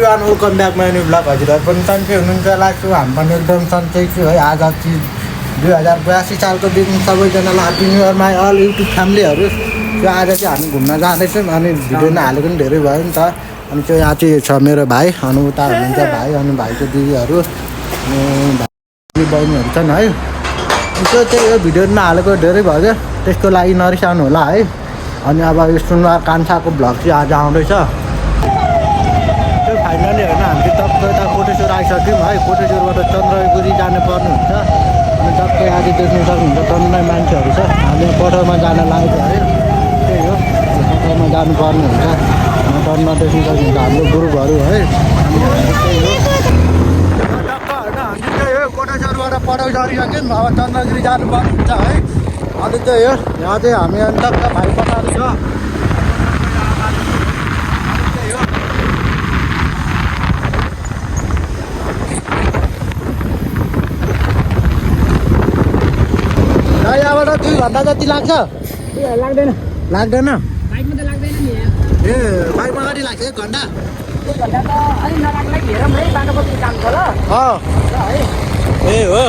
Everyone welcome back my new blog हजुरहरू पनि सन्चै हुनुहुन्छ लाग्छु हामी पनि एकदम सन्चै छु है। आज 2082 सालको दिन सबैजनालाई happy new year my all YouTube फ्यामिलीहरू। त्यो आज चाहिँ हामी घुम्न जाँदैछौँ अनि भिडियो नहालेको पनि धेरै भयो नि त। अनि त्यो यहाँ चाहिँ छ मेरो भाइ अनि उता हुनुहुन्छ भाइ अनि भाइको दिदीहरू अनि भाइ बहिनीहरू छन् है। त्यो चाहिँ यो भिडियो नहालेको धेरै भयो त्यसको लागि नरिसाउनु होला है। अनि अब यो सुनवार कान्छाको ब्लग चाहिँ आज आउँदैछ। त्यो फाइनली होइन हामी टक्क यता कोटेश्वर आइसक्यौँ है। कोटेश्वरबाट चन्द्रपुरी जानुपर्ने हुन्छ अनि टक्क आज देख्नु सक्नुहुन्छ टन्नै मान्छेहरू छ। हामी पठाउमा जान लागेको है। त्यही हो पठाउमा जानुपर्ने हुन्छ टनमा देख्नु सक्नुहुन्छ हाम्रो ग्रुपहरू है। अनि त्यही हो टक्क होइन हामी त्यही हो कोटेश्वरबाट पठाउ सरिसक्यौँ अब चन्द्रगिरी जानुपर्ने हुन्छ है। अनि त्यही हो यहाँ चाहिँ हामी अनि टक्क भाइ पठाएको छ। यहाँबाट 2 घन्टा जति लाग्छ? लाग्दैन लाग्दैन बाइकमा त लाग्दैन नि। ए बाइकमा कति लाग्छ 1 घन्टा? 1 घन्टा त अलि नलाग्ला हेरौँ है बाटोको काम छ ल। है ए हो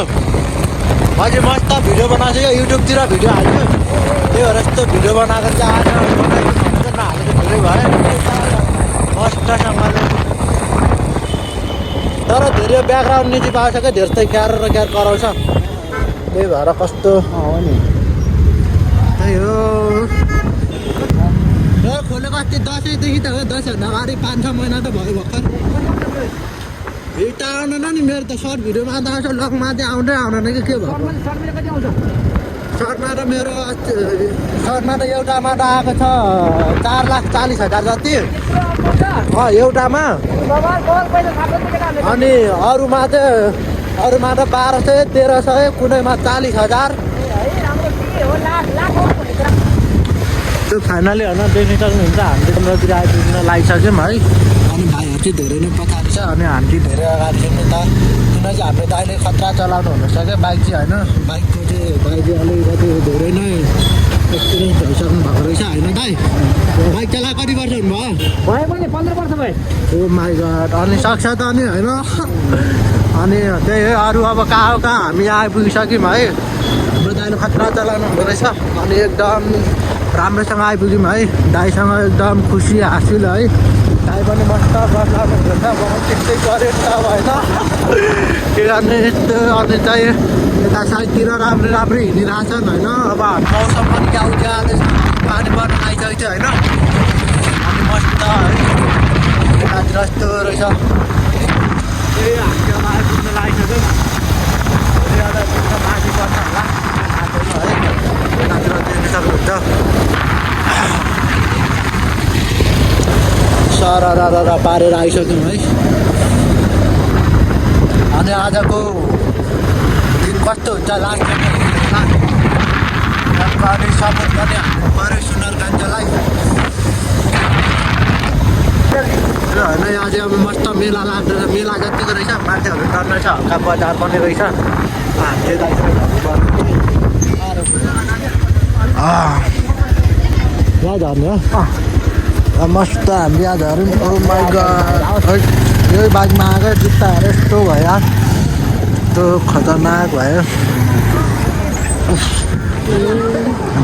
अझै मस्त भिडियो बनाएको छ युट्युबतिर भिडियो हाल्छु। त्यही भएर यस्तो भिडियो बनाएको चाहिँ आज नहालेको धेरै भयो मस्तसँगले। तर धेरै ब्याकग्राउन्ड निजी पाएको छ क्या धेरै क्यार र क्यार कराउँछ। त्यही भएर कस्तो हो नि त्यही हो खोलेको अस्ति दसैँदेखि त हो। दसैँभन्दा अगाडि 5-6 महिना त भयो भर्खर। भिडियो आउन नि मेरो त सर्ट भिडियोमा त आउँछ लगमा चाहिँ आउँदैन कि के भयो। सर्टमा त मेरो सर्टमा त एउटामा त आएको छ 4,40,000 जति एउटामा। अनि अरूमा त 1200 1300 कुनैमा 40,000। त्यो फाइनली होइन देख्न सक्नुहुन्छ हामीले चन्द्रगिरी आइपुग्न लागिसक्यौँ है। अनि भाइहरू चाहिँ धेरै नै पछाडि छ अनि हामी चाहिँ धेरै अगाडि छौँ नि त। किन चाहिँ हामीले त अहिले खतरा चलाउनु हुँदैछ क्या बाइक चाहिँ होइन। बाइकको चाहिँ भाइ चाहिँ अलिकति धेरै नै एक्सपिरियन्स भइसक्नु भएको रहेछ होइन दाइ? बाइक चला कति वर्ष हुनुभयो? भयो भने 15 वर्ष भयो। ओ माई गड अनि सक्छ त नि होइन। अनि त्यही हो अरू अब कहाँ हामी आइपुगिसक्यौँ है। हाम्रो दाइले खतरा चलाउनु हुँदो रहेछ अनि एकदम राम्रोसँग आइपुग्यौँ है। दाइसँग एकदम खुसी हासिल है। दाइ पनि मस्त बस्लाउनु हुँदैछ म त्यस्तै गरेँ त होइन के गर्ने यस्तो। अनि चाहिँ यता साइडतिर राम्रो हिँडिरहेछन् होइन। अब मौसम पनि क्या जाँदैछ पानी पर्न आइसकेको थियो होइन। अनि मस्त है यतातिर यस्तो रहेछ। त्यही हामी अब आइपुग्न लागिसक्यौँ। माथि पर्छ होला है यतातिर देख्न सक्नुहुन्छ। सरर पारेर आइसक्यौँ है। अनि आजको दिन कस्तो हुन्छ लास्ट अनि सपोर्ट गर्ने हाम्रो पऱ्यो सुनर कान्छालाई होइन। यहाँ चाहिँ अब मस्त मेला लाग्दैन मेला जतिको रहेछ मान्छेहरू टन्नै छ। हल्का बजार पनि रहेछ। हामीले यहाँ झर्ने हो मस्त हामी यहाँ झऱ्यौँ। ओ माई गड यही बाइकमा आएको जुत्ताहरू यस्तो भयो यस्तो खतरनाक भयो।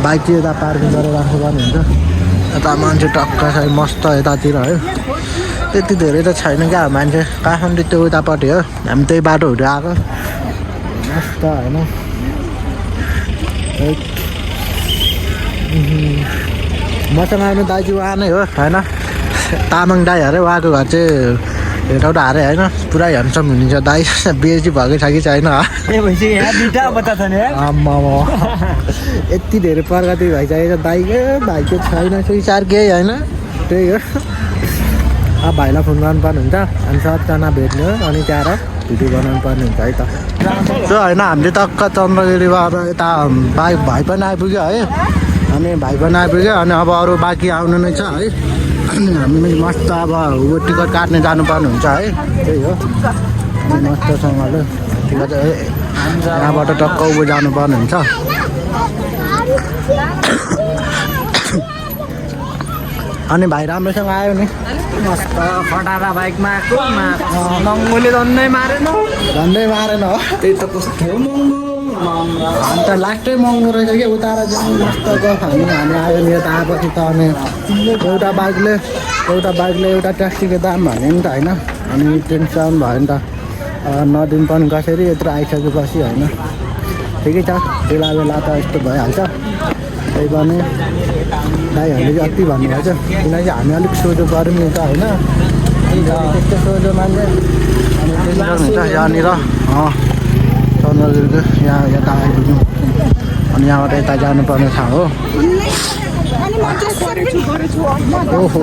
बाइक चाहिँ यता पार्किङ गरेर राख्नुपर्ने हुन्छ। यता मान्छे टक्क छ मस्त यतातिर है। त्यति धेरै त छैन क्या मान्छे काठमाडौँ त्यो उतापट्टि हो हामी त्यही बाटोहरू आएको मस्त होइन। मसँग आउने दाजु उहाँ नै हो होइन तामाङ दाई अरे। उहाँको घर चाहिँ हेटौँडा अरे होइन। पुरा ह्यान्डसम हुनुहुन्छ दाई। बिएचडी भएको छ कि छैन आम्मा यति धेरै प्रगति भइसकेको छ दाइको। भाइको छैन सुइसार केही होइन। त्यही हो अब भाइलाई फोन गर्नुपर्ने हुन्छ अनि सबजना भेट्ने हो अनि त्यहाँ भिडियो बनाउनु पर्ने हुन्छ है त। त्यो होइन हामीले टक्क चन्द्रगिरीबाट यता भाइ पनि आइपुग्यो है। अनि भाइ पनि आइपुग्यो अनि अब अरू बाँकी आउनु नै छ है। अनि हामी मस्त अब टिकट काट्ने जानुपर्ने हुन्छ है। त्यही हो मस्तसँगले टिकट यहाँबाट टक्क उँभो जानुपर्ने हुन्छ। अनि भाइ राम्रोसँग आयो नि मस्त खटारा बाइकमा महँगोले झन्डै मारेन झन्डै मारेन हो त्यही त कस्तो महँगो अन्त लास्टै महँगो रहेछ कि उता जाउँ मस्त गफ हामी आयो नि यता आएपछि त अनि एउटा बाइकले एउटा ट्याक्सीको दाम भन्यो नि त होइन अनि टेन्सन भयो नि त नदिनु पनि कसरी यत्रो आइसकेपछि होइन ठिकै छ बेला त यस्तो भइहाल्छ त्यही पनि दाइहरूले चाहिँ अति भन्नुभएको छ किनकि हामी अलिक सोझो गऱ्यौँ नि त होइन त्यस्तो सोझो मान्छे अनि टेन्सन हुन्छ यहाँनिर चन्द्रगिरको यहाँ यता आइपुग्यौँ अनि यहाँबाट यता जानुपर्ने ठाउँ हो ओहो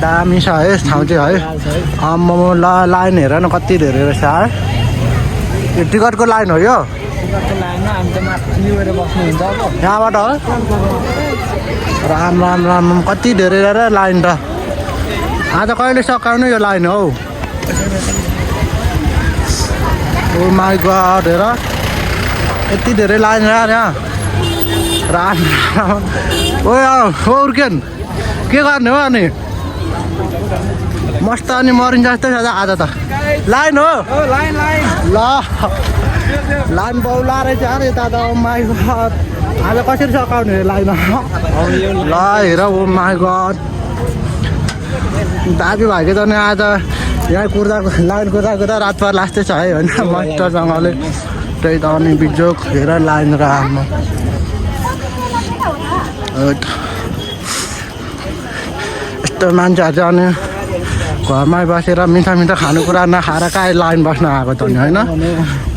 दामी छ है ठाउँ चाहिँ है लाइन हेर न कति धेरै रहेछ है यो टिकटको लाइन हो यो यहाँबाट हो राम राम राम कति धेरै र लाइन त आज कहिले सकाउनु यो लाइन हौ ओ माई गॉड हेर यति धेरै लाइन यार यहाँ राम राम ओ उर्केन के गर्ने हो अनि मस्त अनि मरिन्छ जस्तै छ आज त लाइन हो ल लाइन बौला रहेछ अरे यता त माई गॉड आज कसरी सकाउने लाइन ल हेर ओ माई गॉड दाजुभाइको त नि आज यहाँ लाइन कुर्दा रात पार लास्टै छ है होइन मस्तसँगले त्यही त अनि बिजोक हेर लाइन र आफ्नो यस्तो मान्छेहरू चाहिँ अनि घरमै बसेर मिठा खानेकुरा नखाएर कहाँ लाइन बस्न आएको त नि होइन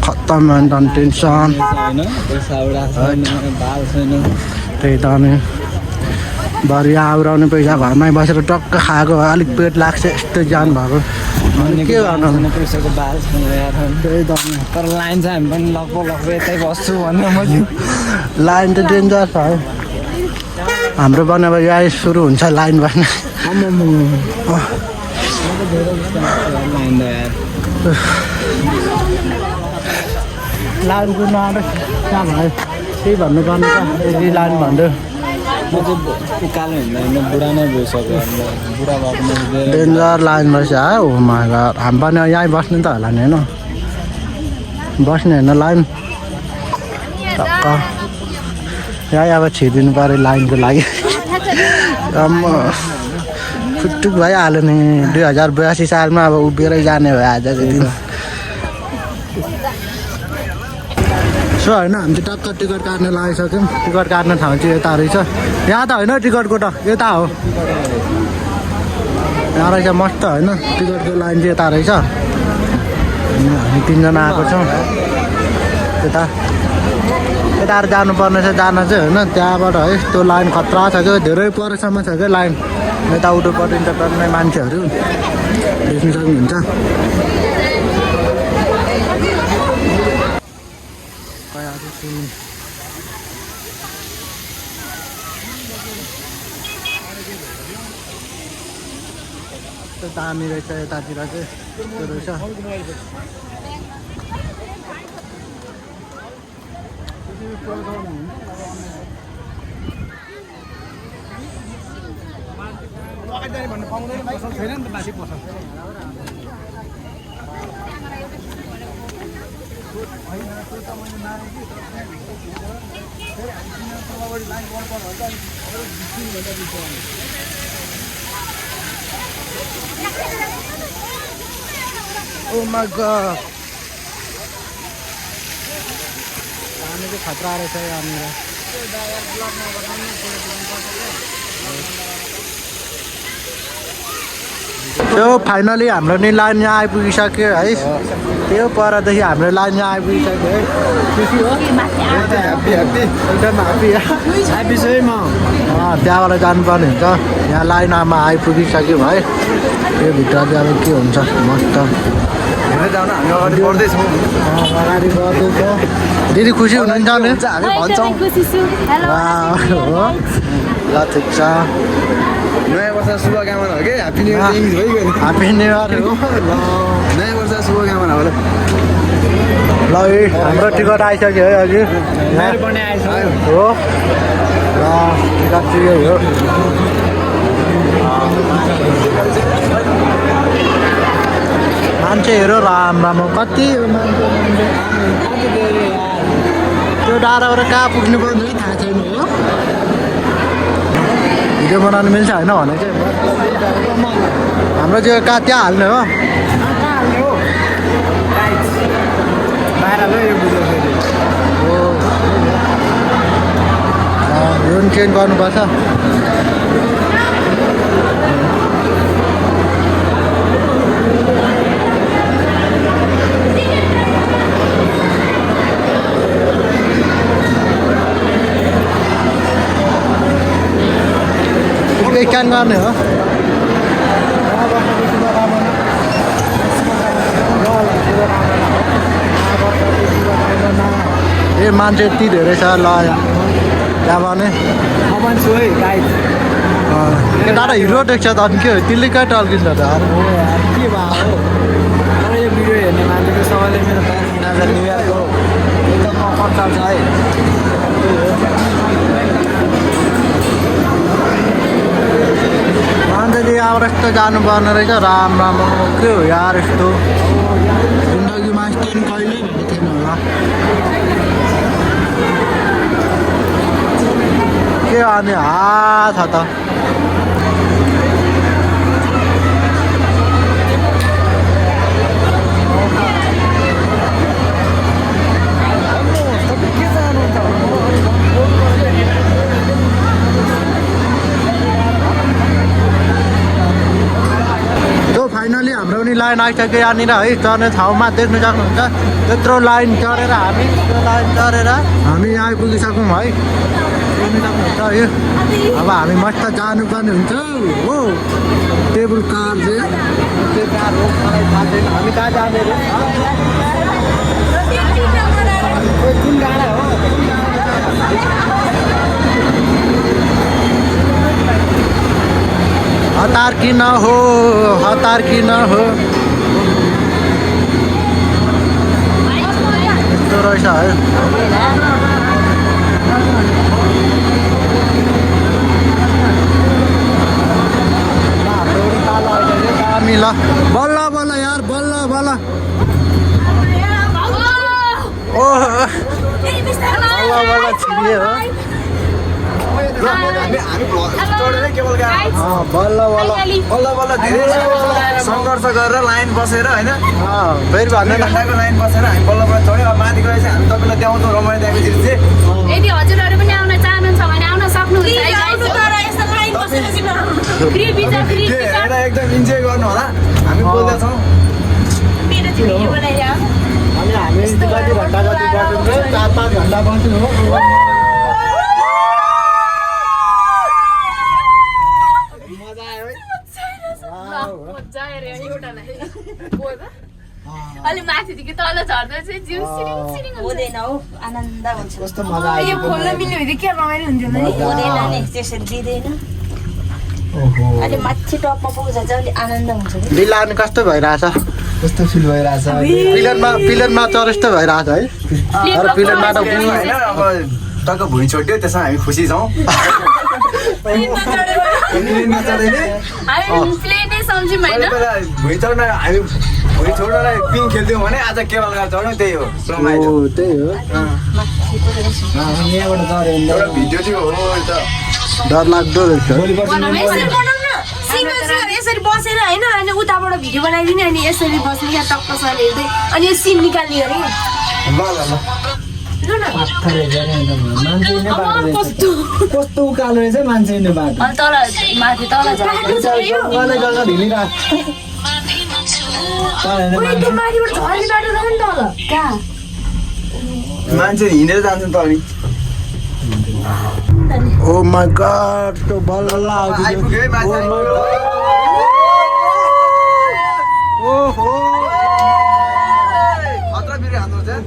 खत्तम भयो नि त अनि टेन्सन त्यही त अनि भरे आउराउने पैसा घरमै बसेर टक्क खाएको अलिक पेट लाग्छ यस्तो जान भएको के गर्नु पैसाको बाल त्यही त तर लाइन चाहिँ हामी पनि लगभग यतै बस्छु भनेर मैले लाइन त डेन्जर छ है हाम्रो पनि अब यहाँ सुरु हुन्छ लाइन बस्न लाइन कुद्नु आएर कहाँ भयो त्यही भन्नुपर्ने त यदि लाइन भन्दै म चाहिँ उकालो हिँड्दैन बुढा नै भइसक्यो बुढा भएको डेन्जर लाइन रहेछ है हो मागा हामी पनि यहीँ बस्ने त होला नि होइन बस्ने होइन लाइन टक्क यहीँ अब छिरिदिनु पऱ्यो लाइनको लागि फुटुक भइहाल्यो नि 2082 सालमा अब उभिएरै जाने भयो आजको दिन सो होइन हामी चाहिँ टक्क टिकट काट्न लागिसक्यौँ टिकट काट्ने ठाउँ चाहिँ यता रहेछ यहाँ त होइन टिकटको त यता हो यहाँ रहेछ मस्त होइन टिकटको लाइन चाहिँ यता रहेछ हामी 3 जना आएको छौँ यताहरू जानुपर्ने छ जान चाहिँ होइन त्यहाँबाट है त्यो लाइन खतरा छ क्या धेरै परसम्म छ क्या लाइन यता उठोपट्टि त गर्ने मान्छेहरू देख्न सक्नुहुन्छ दामी रहेछ यतातिर चाहिँ त्यो रहेछ भन्नु पाउँदैन पसल छैन नि त बासी पसल Oh my god. पानी चाहिँ खतरा रहेछ यहाँनिर त्यो फाइनली हाम्रो नि लाइन यहाँ आइपुगिसक्यो है त्यो परदेखि हाम्रो लाइन यहाँ आइपुगिसक्यो है खुसी हो एकदम ह्याप्पी छ है म त्यहाँबाट जानुपर्ने हुन्छ यहाँ लाइनमा आइपुगिसक्यौँ है त्यो भित्र चाहिँ अब के हुन्छ मस्त हेर्दै जाउँ न हामी अगाडि बढ्दैछौँ अगाडि बढ्दैछौँ दिदी खुसी हुनुहुन्छ नि हामी भन्छौँ ल ठिक छ नयाँ वर्ष शुभकामना हो कि ह्याप्पी न्यु इयर भइगयो ह्याप्पी न्यु इयर हो नयाँ वर्ष शुभकामना हो ल है हाम्रो टिकट आइसक्यो है अघि मेरो पनि आएछ हो ल टिकट चाहिँ यही हो मान्छे हेर राम्रो कति मान्छे त्यो डाँडाबाट कहाँ पुग्नु पर्ने थाहा छैन हो भिडियो बनाउनु मिल्छ होइन भने चाहिँ हाम्रो चाहिँ कहाँ त्यहाँ हाल्ने हो बाहिर लो यो बुझ्यो फेरि यो पनि चेन्ज गर्नुपर्छ स्क्यान गर्ने हो ए मान्छे यति धेरै छ ल यहाँ भने भन्छु है गाइड टाढा हिरो देख्छ त अनि के हो त्यसले कहाँ टल्किन्छ त के भयो हो तर यो भिडियो हेर्ने मान्छेको सबैले मेरो आज न्यु इयरको एकदम अफर चल्छ है मान्छेले यहाँबाट यस्तो जानुपर्ने रहेछ राम राम के हो यार यस्तो जिन्दगीमा यस्तो नि कहिल्यै भएको थिएन होला के अनि छ त फाइनली हाम्रो पनि लाइन आइसक्यो यहाँनिर है चढ्ने ठाउँमा देख्नु सक्नुहुन्छ त्यत्रो लाइन चढेर हामी त्यो लाइन चढेर हामी यहाँ आइपुगिसक्यौँ है देख्नु सक्नुहुन्छ है अब हामी मस्त जानुपर्ने हुन्छ हो टेबल कार चाहिँ त्यो कार हो मलाई थाहा छैन हामी कहाँ जाने रे कुन डाँडा हो हतार किन हो हतार किन हो यस्तो रहेछ है ल बल्ल बल्ल यार बल्ल बल्ल ओ बल्ल बल्ल छिरियो हो बल्ल बल्ल बल्ल बल्ल धेरै सङ्घर्ष गरेर लाइन बसेर होइन फेरि भन्नु न घन्टाको लाइन बसेर हामी बल्ल बल्ल चढ्यौँ अब माथि गएपछि हामी तपाईँलाई देखाउँछौँ रमाइलो दिएपछि चाहिँ यदि हजुरहरू पनि आउन चाहनुहुन्छ भने आउन सक्नुहुन्छ है गाइस तर यस्तो लाइन बसेर किन फ्री भिजा हेरेर एकदम इन्जोय गर्नु होला हामी बोल्दैछौँ मेरो चाहिँ भिडियो बनाइरा अनि हामी कति घन्टा कति बस्यौँ 4-5 घन्टा बस्यौँ हो अलि माथिदेखि तल झर्दा चाहिँ जिउ सिरिङ सिरिङ हुँदैन हौ आनन्द हुन्छ कस्तो मजा यो खोल्न मिल्यो भने के रमाइलो हुन्थ्यो नि हुँदैन नि त्यसरी दिँदैन अलि माथि टपमा पुग्छ चाहिँ अलि आनन्द हुन्छ नि लीला अनि कस्तो भइरहेछ कस्तो फिल भइरहेछ पिलनमा चढ यस्तो भइरहेछ है तर पिलनमा त होइन अब टक्क भुइँ छोड्यो त्यसमा हामी खुसी छौँ हामी प्लेनै सम्झौँ होइन भुइँ चढ्न हामी भुइँ छोड्नलाई पिङ खेल्थ्यौँ भने आज केवल गाडी चढ्यौँ त्यही हो रमाइलो त्यही हो यहाँबाट चढ्यो एउटा भिडियो थियो हो त डर लाग्दो रहेछ यसरी बसेर होइन अनि उताबाट भिडियो बनाइदिने अनि यसरी बस्ने यहाँ टक्कसँग हेर्दै अनि यो सिन निकाल्ने अरे ल ल ल पात्थर मान्छे नै बाटो रहेछ कस्तो कस्तो उकालो रहेछ मान्छे नै बाटो अनि तल माथि तल जग्गा जग्गा ढिलिरहेको त्यो माथिबाट झर्ने बाटो रहेछ नि तल कहाँ मान्छे हिँडेर जान्छ त अनि ओ माय गॉड तो बल्ल आइपुग्यो है मान्छे ओहो खतरा बिरे हान्नु चाहिँ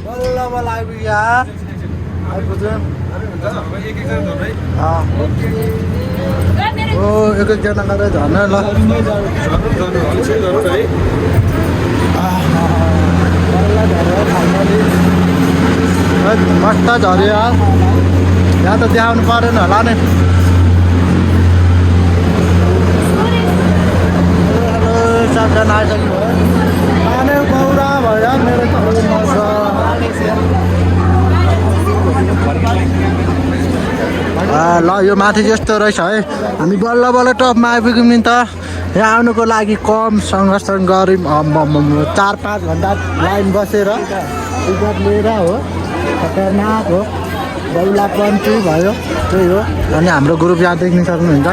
बल्ल बल्ल आइपुग्यो यार आइपुग्यो ओ एक एकजना गरेर झर्न ल बल्ल त झऱ्यो यार यहाँ त देखाउनु परेन होला नि सबजना आइसक्नु भयो पानी बौरा भयो मेरो त ल यो माथि यस्तो रहेछ है हामी बल्ल बल्ल टपमा आइपुग्यौँ नि त यहाँ आउनुको लागि कम सङ्घर्ष गऱ्यौँ 4-5 घन्टा लाइन बसेर टिकट लिएर हो खतरनाक हो बौला कन्ट्री भयो त्यही हो अनि हाम्रो ग्रुप यहाँ देख्न सक्नुहुन्छ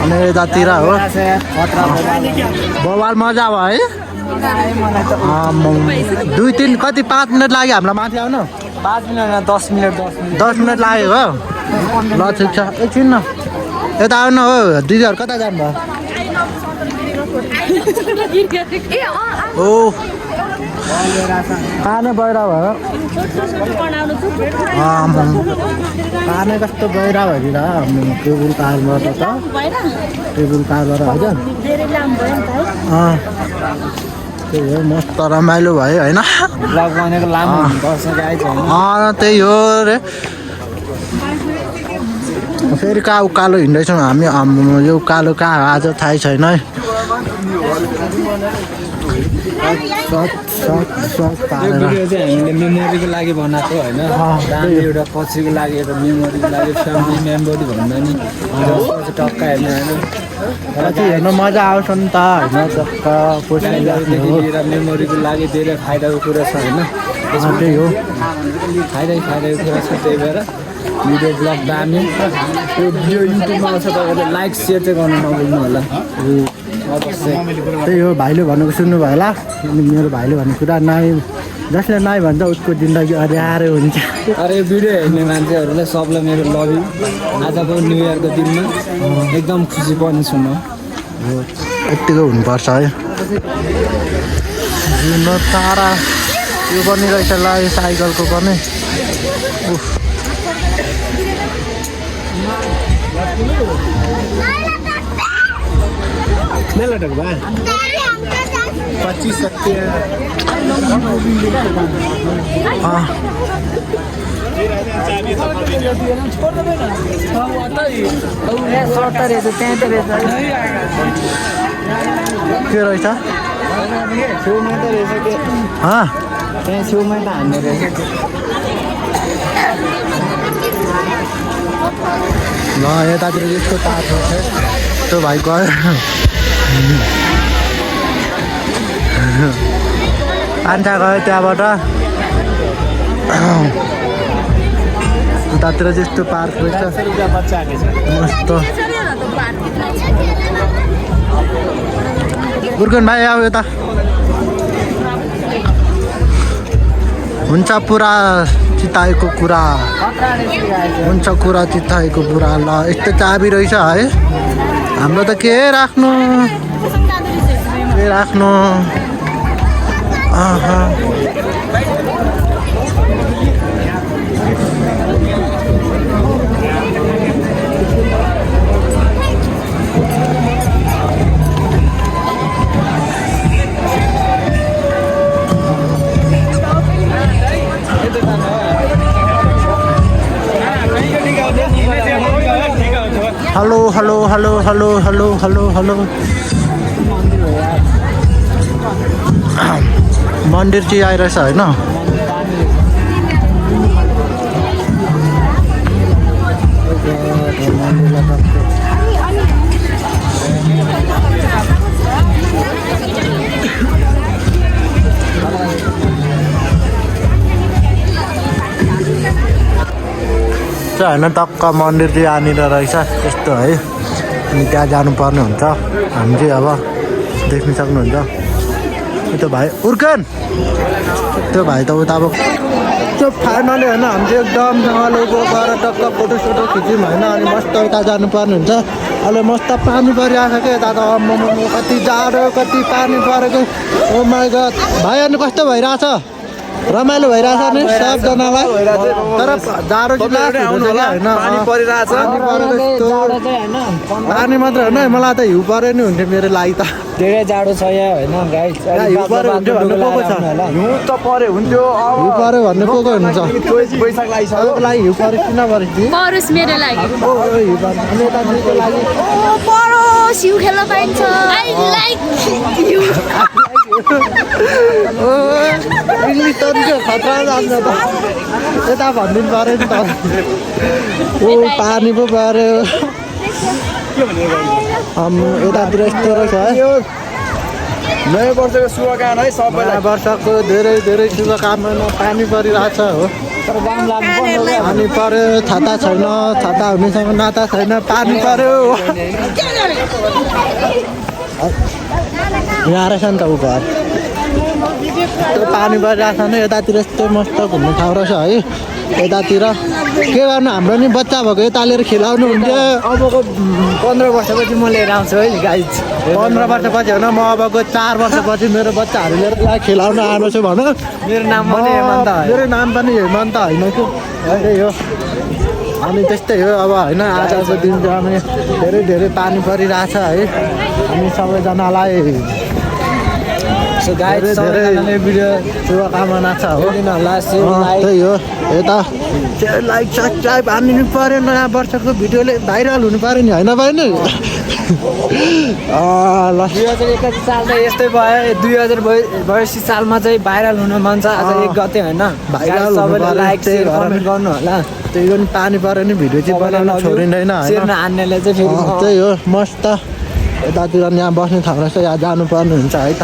अनि यतातिर हो बवाल मजा भयो है 2-3 कति 5 मिनट लाग्यो हामीलाई माथि आउनु 5 मिनट 10 मिनट 10 मिनट लाग्यो हो ल ठिक छ एकछिन न यता आउनु हो दिदीहरू कता जानुभयो ओ पानी बहिरा भयो पानी कस्तो बहिरा भइदिएर टेबुल कारबाट त टेबुल कारबाट हजुर त्यही हो मस्त रमाइलो भयो होइन ब्लग बनेको लामो वर्ष गाइज होइन त्यही हो रे फेरि कहाँ उकालो हिँड्दैछौँ हामी यो उकालो कहाँ आज थाहै छैन है भिडियो चाहिँ हामीले मेमोरीको लागि बनाएको होइन दामी एउटा पछिको लागि एउटा मेमोरीको लागि फ्यामिली मेम्बरी भन्दा नि टक्क हेर्नु होइन कति हेर्नु मजा आउँछ नि त होइन टक्क लिएर मेमोरीको लागि धेरै फाइदाको कुरा छ होइन त्यही हो फाइदाको कुरा छ त्यही भएर भिडियो ब्लग दामी त्यो भिडियो युट्युबमा आउँछ तपाईँले लाइक सेयर चाहिँ गर्नु नभुल्नु होला त्यही हो भाइले भनेको सुन्नुभयो होला मेरो भाइले भनेको कुरा नाइ जसले नाइ भन्छ उसको जिन्दगी अँध्यारो हुन्छ अरे भिडियो हेर्ने मान्छेहरूलाई सबलाई मेरो लभ यु आजको न्यु इयरको दिनमा एकदम खुसी पनि छु म यत्तिको हुनुपर्छ है तारा यो पनि रहेछ ल यो साइकलको पनि मेलाटक भा 25 सत्य के रहेछ छेउमा त रहेछ के त्यहाँ छेउमा त हान्ने रहेछ ल यतातिर यस्तो तार छ त्यो भाइ गयो आन्टा गयो त्यहाँबाट उतातिर त्यस्तो पार्क रहेछ मस्त गुर्गन भाइ आऊ यता हुन्छ पुरा चिताएको कुरा हुन्छ कुरा चिताएको कुरा ल यस्तो चाबी रहेछ है हाम्रो त के राख्नु hello hello hello hello hello hello hello मन्दिर चाहिँ आइरहेछ होइन होइन टक्क मन्दिर चाहिँ यहाँनिर रहेछ यस्तो है अनि त्यहाँ जानुपर्ने हुन्छ हामी चाहिँ अब देख्न सक्नुहुन्छ त्यो भाइ उर्कन त्यो भाइ त उता अब त्यो फाइनली होइन हामी चाहिँ एकदमसँगले गएर टक्क फोटोसोटो खिच्यौँ होइन अनि मस्त उता जानुपर्ने हुन्छ अहिले मस्त पानी परिरहेको छ क्या यता त कति जाडो कति पानी परेको ओ माइ गड भाइ अनि कस्तो भइरहेछ रमाइलो भइरहेछ नि सबजनालाई तर जाडो चाहिँ लास्ट हुँदैछ क्या होइन पानी परिरहेछ पानी परेको जस्तो जाडो चाहिँ होइन पानी मात्र होइन मलाई त हिउँ परे नि हुन्थ्यो मेरो लागि त धेरै जाडो छ यहाँ होइन गाइस हिउँ पऱ्यो हुन्थ्यो भन्ने को छ हिउँ त परे हुन्थ्यो हिउँ पऱ्यो भन्ने को हुन्छ बैशाख लागिसक्यो तपाईँको लागि हिउँ पऱ्यो किन पऱ्यो कि परोस् मेरो लागि हिउँ पऱ्यो अनि यता दिदीको लागि परोस् हिउँ खेल्न पाइन्छ आई लाइक यु इङ्ग्लिस त नि खतरा जान्छ त यता भनिदिनु पऱ्यो नि त ओ पानी पो पऱ्यो यतातिर यस्तो रहेछ है नयाँ वर्षको शुभकामना है सबैलाई नयाँ वर्षको धेरै धेरै शुभकामना पानी परिरहेछ हो तर गाम लाग्नु पर्छ पानी पऱ्यो छाता छैन छाता हुनेसँग नाता छैन पानी पऱ्यो यहाँ रहेछ नि त ऊ घर त्यो पानी परिरहेछ नि यतातिर यस्तो मस्त घुम्ने ठाउँ रहेछ है यतातिर के गर्नु हाम्रो नि बच्चा भएको यता लिएर खेलाउनु हुन्थ्यो अबको 15 वर्षपछि म लिएर आउँछु है गाइस 15 वर्षपछि होइन म अबको 4 वर्षपछि मेरो बच्चाहरू लिएर त्यसलाई खेलाउन आएको छु भन मेरो नाम पनि हेमन्त हो मेरो नाम पनि हेमन्त होइन कि त्यही हो अनि त्यस्तै हो अब होइन आजको दिन चाहिँ अनि धेरै धेरै पानी परिरहेछ है अनि सबैजनालाई सो गाइस धेरै सबैजनाले भिडियो शुभकामना छ हो हेरिदिनुहोला सेयर लाइक त्यही हो यता लाइक सब्सक्राइब हानिदिनु पऱ्यो नयाँ वर्षको भिडियोले भाइरल हुनु पऱ्यो नि होइन बहिनी ल 2021 साल त यस्तै भयो 2022 सालमा चाहिँ भाइरल हुन मन छ आज 1 गते होइन भाइरल हुनु सबैले पर्यो, लाइक त्यही सेयर भएर। कमेन्ट गर्नु होला त्यही पनि पानी पऱ्यो नि भिडियो चाहिँ बनाउन छोडिँदैन सेयर होइन नहान्नेले चाहिँ फेरि त्यही हो मस्त यतातिर यहाँ बस्ने ठाउँ रहेछ यहाँ जानुपर्ने हुन्छ है त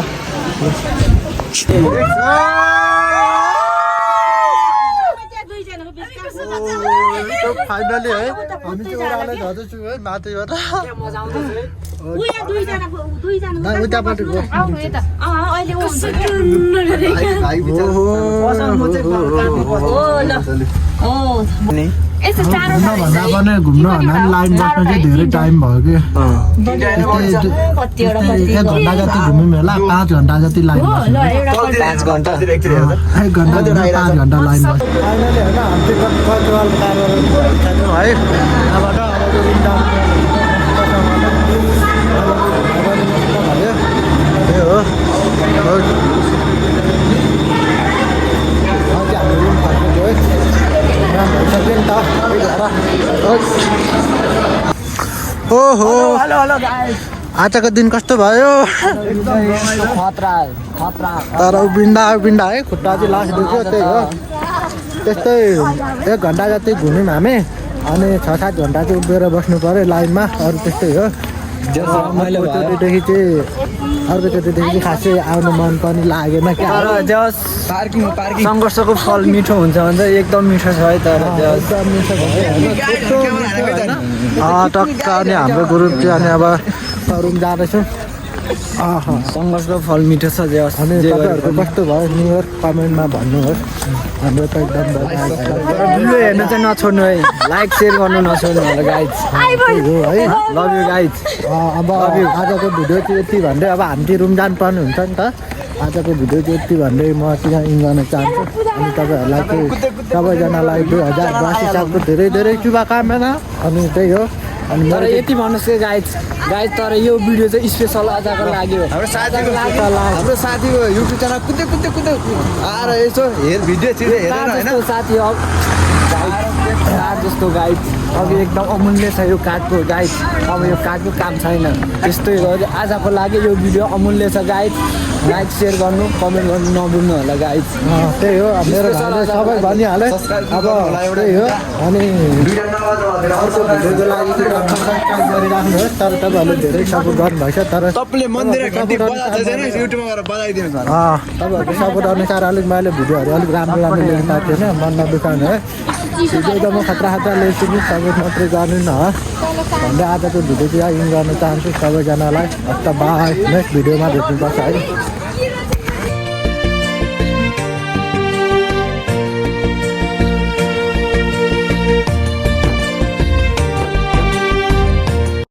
फाइनली है हामी चाहिँ ओह्रालो झर्दैछु है माथिबाट उतापट्टि आउनु यता अहिले ऊ हुन्छ यस्तो टाढो भन्दा पनि घुम्न भन्दा पनि लाइन बस्नु चाहिँ धेरै टाइम भयो कि कतिवटा 1 घन्टा जति घुम्यौँ होला 5 घन्टा जति लाइन बस्यो 5 घन्टा 1 घन्टा घुम्यो 5 घन्टा लाइन बस्यो फाइनली होइन हामी चाहिँ कल्चरल कार्यालय है यहाँबाट अब त्यो रिन्टाउन त्यही हो अझै हाम्रो रुम फर्केको है राम्रो भइसक्यो नि त ओहो आजको दिन कस्तो भयो खतरा तर उबिन्दा है खुट्टा चाहिँ लास्ट दुख्यो त्यही हो त्यस्तै 1 घन्टा जति घुम्यौँ हामी अनि 6-7 घन्टा चाहिँ उभिएर बस्नु पऱ्यो लाइनमा अरू त्यस्तै हो अर्कोचोटिदेखि चाहिँ खासै आउनु मन पनि लागेन क्या तर जस पार्किङ सङ्घर्षको फल मिठो हुन्छ भने चाहिँ एकदम मिठो छ है तर जस एकदम मिठो भयो होइन टक्क अनि हाम्रो ग्रुप चाहिँ अनि अब रुम जाँदैछौँ सङ्घर्षको फल मिठो छ जस अनि तपाईँहरूको कस्तो भयो न्यु इयर कमेन्टमा भन्नुहोस् हाम्रो त एकदम भिडियो हेर्नु चाहिँ नछोड्नु है लाइक सेयर गर्नु नछोड्नु होला गाइज हो है लभ यु गाइज अब आजको भिडियो चाहिँ यति भन्दै अब हामी चाहिँ रुम जानुपर्ने हुन्छ नि त आजको भिडियो चाहिँ यति भन्दै म चाहिँ इन गर्न चाहन्छु अनि तपाईँहरूलाई चाहिँ सबैजनालाई 2082 सालको धेरै धेरै शुभकामना अनि त्यही हो अनि तर यति भन्नुहोस् कि गाइज तर यो भिडियो चाहिँ स्पेसल आजको लागि हो हाम्रो साथीको युट्युब च्यानल कुद्दै आएर यसो भिडियो छिटो हेरेर होइन जस्तो साथी हो काठ जस्तो गाइड अब एकदम अमूल्य छ यो काठको गाइड अब यो काठको काम छैन त्यस्तै हो आजको लागि यो भिडियो अमूल्य छ गाइड लाइक सेयर गर्नु कमेन्ट गर्नु नभुल्नु होला गाइड त्यही हो मेरो भाइले सबै भनिहालेँ अब त्यही हो अनि अर्को भिडियोको लागि चाहिँ सब्सक्राइब गरिराख्नुहोस् तर तपाईँहरूले धेरै सपोर्ट गर्नुभएछ तर सबले मन्दिर घन्टी बजाएको छैन युट्युबमा गएर बजाइदिनु पर्छ तपाईँहरूको सपोर्ट अनुसार अलिक मैले भिडियोहरू अलिक राम्रो ल्याउनु पाएको थिएन मन नदुखाउनु है भिडियो त म खतरा ल्याउँछु नि सपोर्ट मात्रै गर्नु न भन्दै आजको भिडियो चाहिँ इन गर्न चाहन्छु सबैजनालाई हप्ता बाई नेक्स्ट भिडियोमा भेट्नुपर्छ है